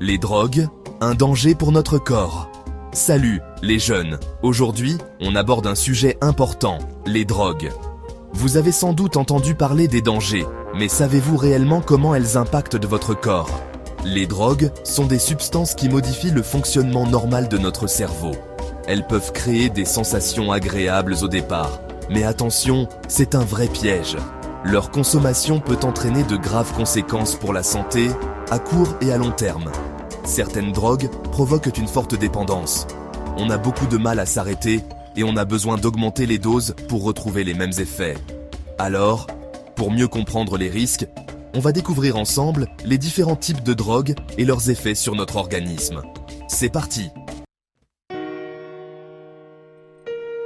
Les drogues, un danger pour notre corps. Salut, les jeunes. Aujourd'hui, on aborde un sujet important, les drogues. Vous avez sans doute entendu parler des dangers, mais savez-vous réellement comment elles impactent votre corps? Les drogues sont des substances qui modifient le fonctionnement normal de notre cerveau. Elles peuvent créer des sensations agréables au départ, mais attention, c'est un vrai piège. Leur consommation peut entraîner de graves conséquences pour la santé, à court et à long terme. Certaines drogues provoquent une forte dépendance. On a beaucoup de mal à s'arrêter et on a besoin d'augmenter les doses pour retrouver les mêmes effets. Alors, pour mieux comprendre les risques, on va découvrir ensemble les différents types de drogues et leurs effets sur notre organisme. C'est parti!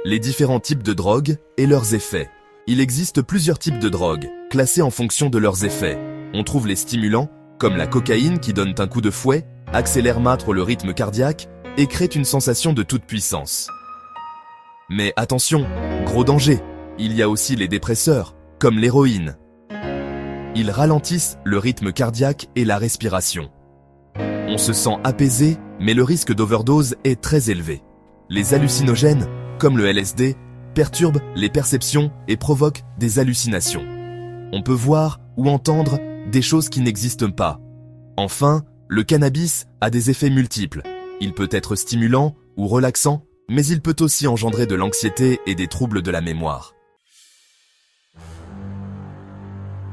Les différents types de drogues et leurs effets. Il existe plusieurs types de drogues, classés en fonction de leurs effets. On trouve les stimulants, comme la cocaïne qui donne un coup de fouet, accélère le rythme cardiaque et crée une sensation de toute puissance. Mais attention, gros danger, il y a aussi les dépresseurs, comme l'héroïne. Ils ralentissent le rythme cardiaque et la respiration. On se sent apaisé, mais le risque d'overdose est très élevé. Les hallucinogènes, comme le LSD, perturbent les perceptions et provoquent des hallucinations. On peut voir ou entendre des choses qui n'existent pas. Enfin, le cannabis a des effets multiples. Il peut être stimulant ou relaxant, mais il peut aussi engendrer de l'anxiété et des troubles de la mémoire.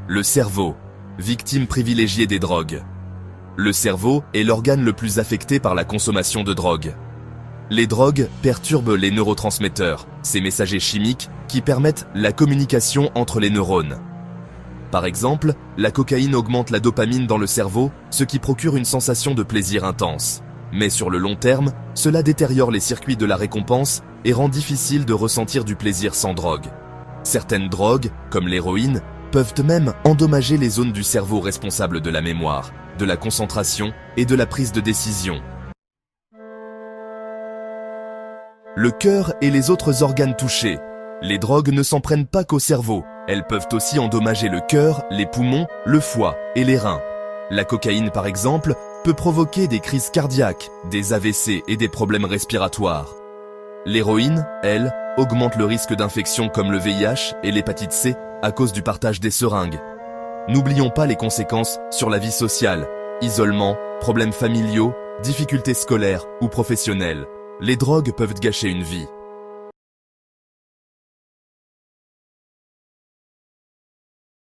Le cerveau, victime privilégiée des drogues. Le cerveau est l'organe le plus affecté par la consommation de drogue. Les drogues perturbent les neurotransmetteurs, ces messagers chimiques qui permettent la communication entre les neurones. Par exemple, la cocaïne augmente la dopamine dans le cerveau, ce qui procure une sensation de plaisir intense. Mais sur le long terme, cela détériore les circuits de la récompense et rend difficile de ressentir du plaisir sans drogue. Certaines drogues, comme l'héroïne, peuvent même endommager les zones du cerveau responsables de la mémoire, de la concentration et de la prise de décision. Le cœur et les autres organes touchés. Les drogues ne s'en prennent pas qu'au cerveau. Elles peuvent aussi endommager le cœur, les poumons, le foie et les reins. La cocaïne, par exemple, peut provoquer des crises cardiaques, des AVC et des problèmes respiratoires. L'héroïne, elle, augmente le risque d'infections comme le VIH et l'hépatite C à cause du partage des seringues. N'oublions pas les conséquences sur la vie sociale, isolement, problèmes familiaux, difficultés scolaires ou professionnelles. Les drogues peuvent gâcher une vie.